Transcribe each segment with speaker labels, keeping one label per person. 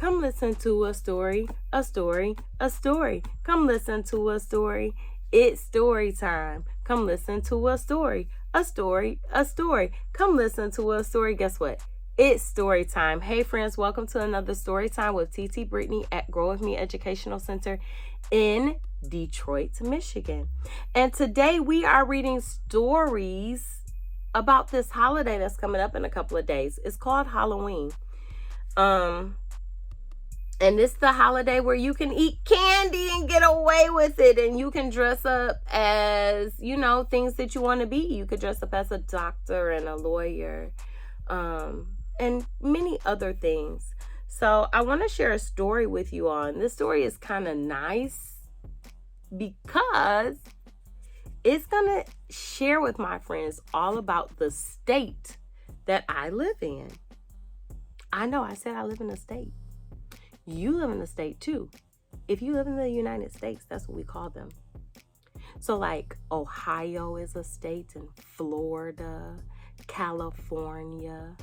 Speaker 1: Come listen to a story, a story, a story. Come listen to a story. It's story time. Come listen to a story, a story, a story. Come listen to a story. Guess what? It's story time. Hey friends, welcome to another story time with TT Brittany at Grow With Me Educational Center in Detroit, Michigan. And today we are reading stories about this holiday that's coming up in a couple of days. It's called Halloween. And it's the holiday where you can eat candy and get away with it. And you can dress up as, things that you want to be. You could dress up as a doctor and a lawyer, and many other things. So I want to share a story with you all. And this story is kind of nice because it's going to share with my friends all about the state that I live in. I know I said I live in a state. You live in a state too. If you live in the United States, that's what we call them. So like Ohio is a state, and Florida, California,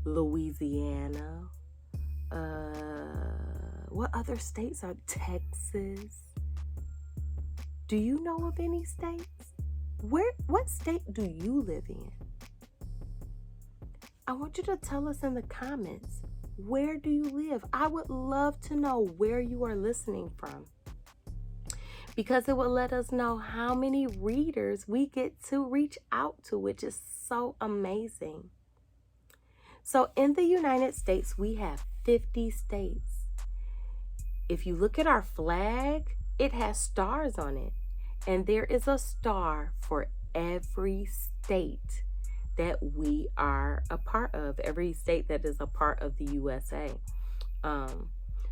Speaker 1: Louisiana. What other states are? Texas. Do you know of any states? What state do you live in? I want you to tell us in the comments. Where do you live? I would love to know where you are listening from, because it will let us know how many readers we get to reach out to, which is so amazing. So in the United States, we have 50 states. If you look at our flag, it has stars on it, and there is a star for every state that we are a part of, every state that is a part of the USA.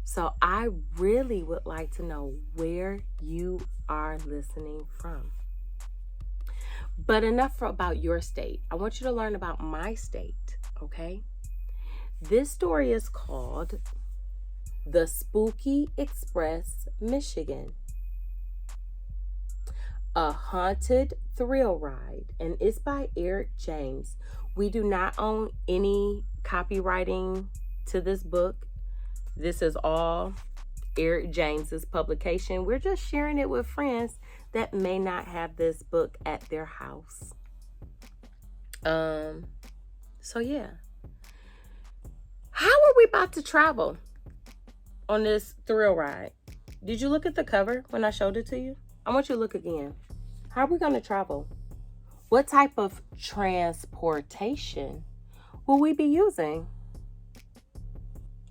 Speaker 1: So I really would like to know where you are listening from. But enough about your state. I want you to learn about my state, okay? This story is called The Spooky Express, Michigan. A Haunted Thrill Ride, and it's by Eric James. We do not own any copywriting to this book. This is all Eric James's publication. We're just sharing it with friends that may not have this book at their house. So yeah. How are we about to travel on this thrill ride? Did you look at the cover when I showed it to you? I want you to look again. How are we going to travel? What type of transportation will we be using?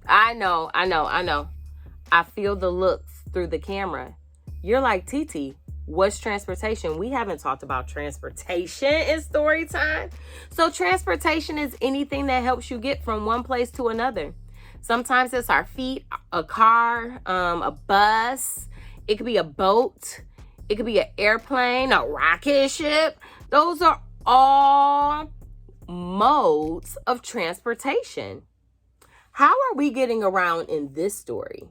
Speaker 1: I know. I feel the looks through the camera. You're like, TT, what's transportation? We haven't talked about transportation in story time. So transportation is anything that helps you get from one place to another. Sometimes it's our feet, a car, a bus. It could be a boat. It could be an airplane, a rocket ship. Those are all modes of transportation. How are we getting around in this story?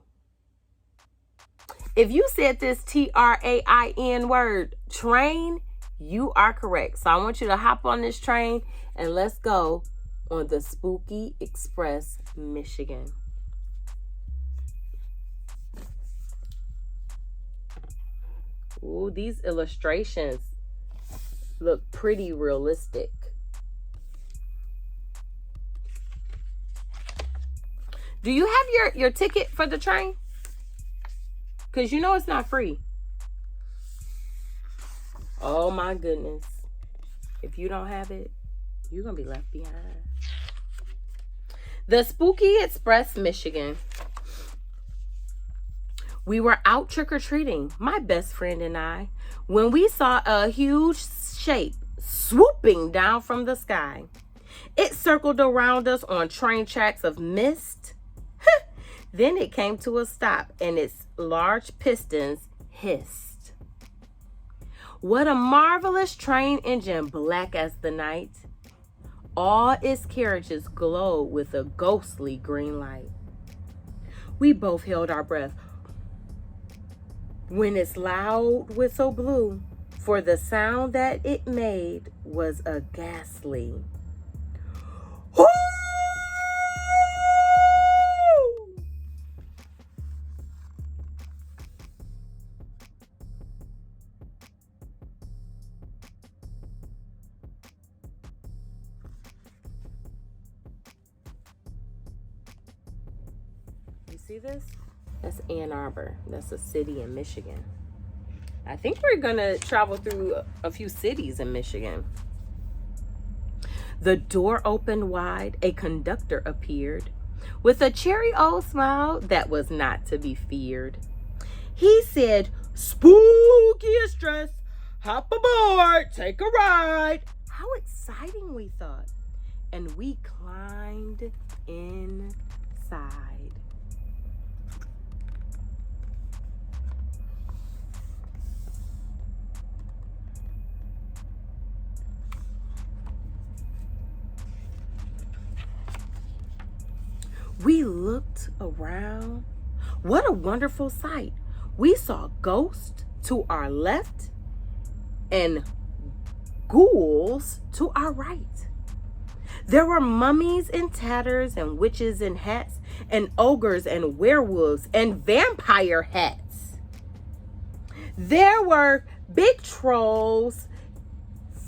Speaker 1: If you said this TRAIN word, train, you are correct. So I want you to hop on this train and let's go on the Spooky Express, Michigan. Ooh, these illustrations look pretty realistic. Do you have your ticket for the train? Because you know it's not free. Oh my goodness. If you don't have it, you're going to be left behind. The Spooky Express, Michigan. We were out trick-or-treating, my best friend and I, when we saw a huge shape swooping down from the sky. It circled around us on train tracks of mist. Then it came to a stop, and its large pistons hissed. What a marvelous train engine, black as the night. All its carriages glowed with a ghostly green light. We both held our breath when its loud whistle blew, for the sound that it made was a ghastly see this? That's Ann Arbor. That's a city in Michigan. I think we're going to travel through a few cities in Michigan. The door opened wide. A conductor appeared with a cheery old smile that was not to be feared. He said, "Spookiest dress, hop aboard, take a ride." How exciting, we thought. And we climbed inside. We looked around. What a wonderful sight. We saw ghosts to our left and ghouls to our right. There were mummies in tatters and witches in hats and ogres and werewolves and vampire hats. There were big trolls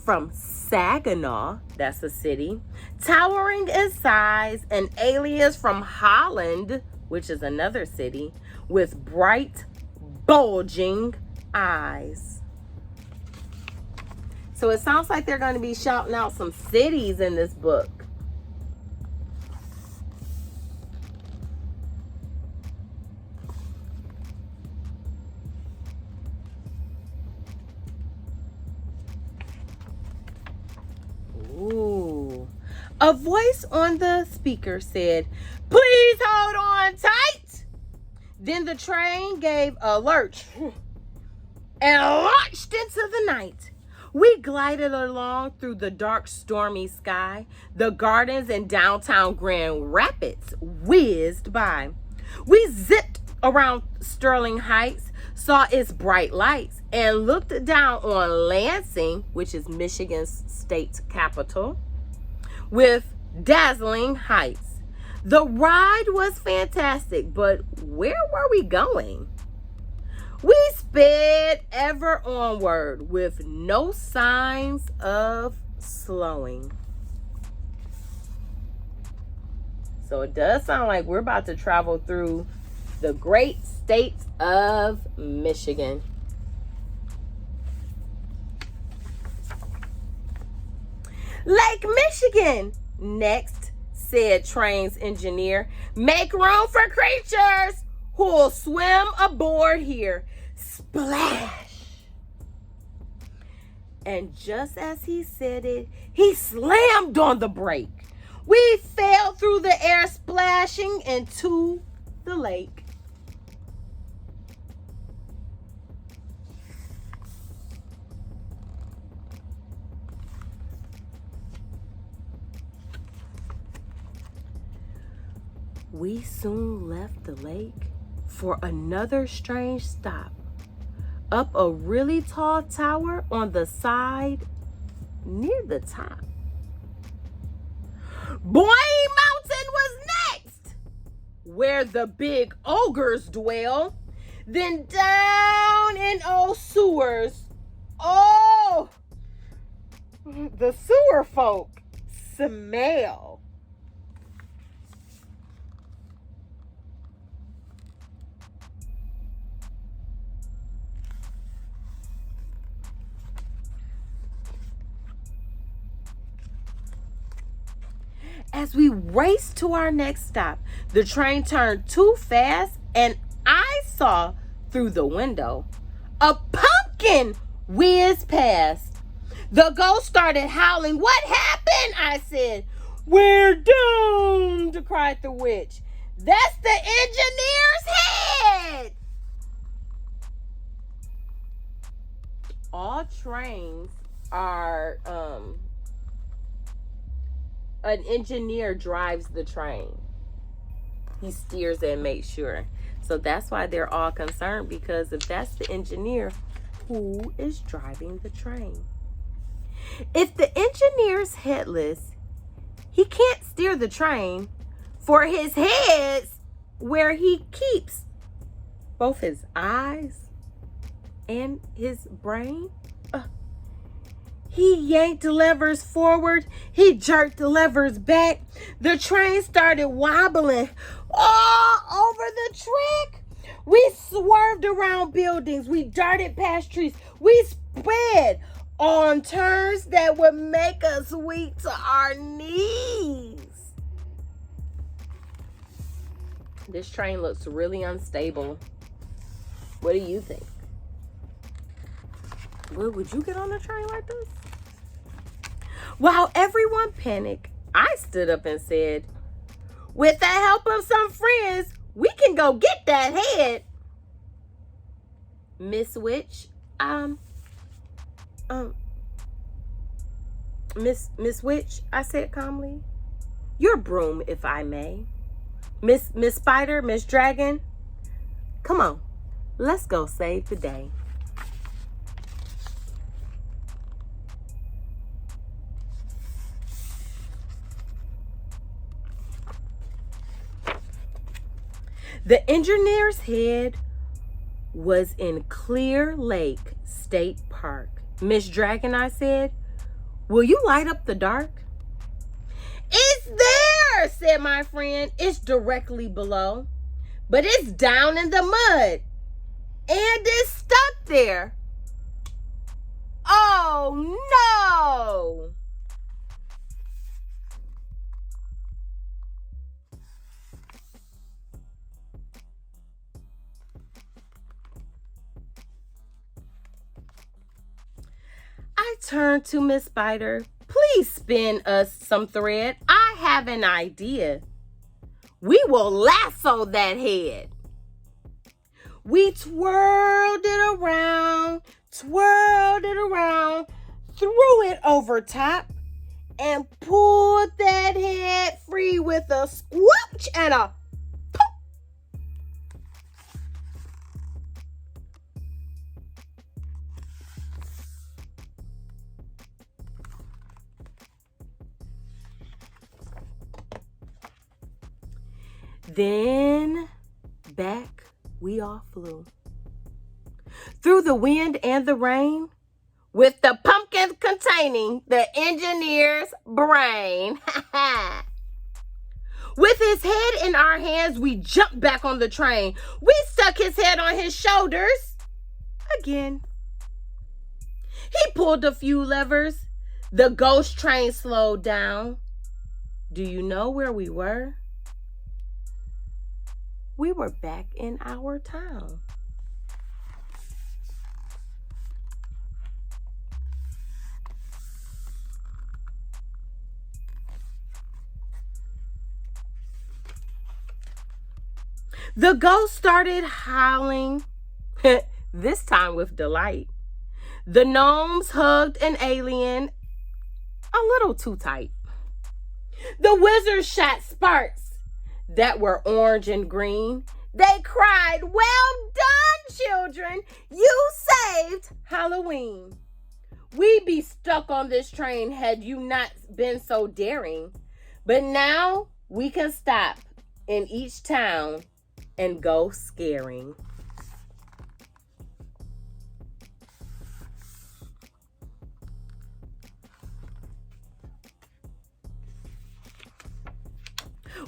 Speaker 1: from Saginaw, that's a city, towering in size, and aliens from Holland, which is another city, with bright, bulging eyes. So it sounds like they're going to be shouting out some cities in this book. Ooh. A voice on the speaker said, "Please hold on tight." Then the train gave a lurch and launched into the night. We glided along through the dark, stormy sky. The gardens in downtown Grand Rapids whizzed by. We zipped around Sterling Heights, saw its bright lights, and looked down on Lansing, which is Michigan's state capital, with dazzling heights. The ride was fantastic, but where were we going? We sped ever onward with no signs of slowing. So it does sound like we're about to travel through the great state of Michigan. Lake Michigan, next, said train's engineer. Make room for creatures who'll swim aboard here. Splash! And just as he said it, he slammed on the brake. We fell through the air, splashing into the lake. We soon left the lake for another strange stop, up a really tall tower on the side near the top. Boing Mountain was next, where the big ogres dwell. Then down in old sewers. Oh, the sewer folk smell. As we raced to our next stop, the train turned too fast and I saw through the window a pumpkin whizzed past. The ghost started howling. "What happened?" I said. "We're doomed," cried the witch. "That's the engineer's head." All trains are an engineer drives the train. He steers and makes sure. So that's why they're all concerned, because if that's the engineer, who is driving the train? If the engineer's headless, he can't steer the train, for his head's where he keeps both his eyes and his brain. He yanked the levers forward. He jerked the levers back. The train started wobbling all over the track. We swerved around buildings. We darted past trees. We sped on turns that would make us weak to our knees. This train looks really unstable. What do you think? Would you get on a train like this? While everyone panicked, I stood up and said, with the help of some friends, we can go get that head. Miss Witch, Miss Witch, I said calmly. Your broom, if I may. Miss Spider, Miss Dragon, come on, let's go save the day. The engineer's head was in Clear Lake State Park. Miss Dragon, I said, will you light up the dark? It's there, said my friend. It's directly below, but it's down in the mud and it's stuck there. Oh no! I turned to Miss Spider. Please spin us some thread. I have an idea. We will lasso that head. We twirled it around, threw it over top, and pulled that head free with a squelch and a pop. Then back we all flew. Through the wind and the rain, with the pumpkins containing the engineer's brain. With his head in our hands, we jumped back on the train. We stuck his head on his shoulders again. He pulled a few levers. The ghost train slowed down. Do you know where we were? We were back in our town. The ghost started howling, this time with delight. The gnomes hugged an alien a little too tight. The wizards shot sparks that were orange and green. They cried, well done, children. You saved Halloween. We'd be stuck on this train had you not been so daring. But now we can stop in each town and go scaring.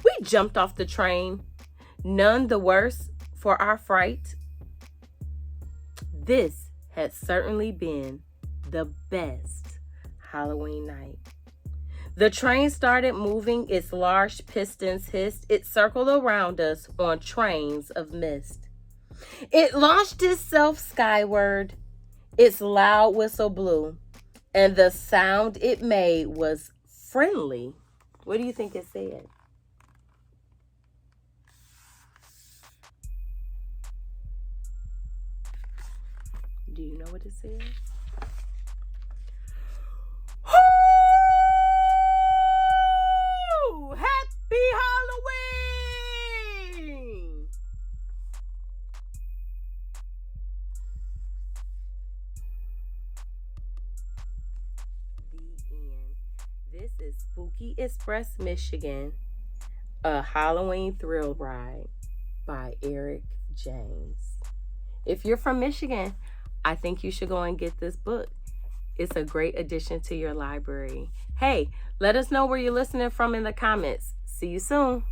Speaker 1: We jumped off the train, none the worse for our fright. This had certainly been the best Halloween night. The train started moving, its large pistons hissed. It circled around us on trains of mist. It launched itself skyward, its loud whistle blew, and the sound it made was friendly. What do you think it said? Do you know what it said? Happy Halloween! The end. This is Spooky Express, Michigan, a Halloween thrill ride by Eric James. If you're from Michigan, I think you should go and get this book. It's a great addition to your library. Hey, let us know where you're listening from in the comments. See you soon.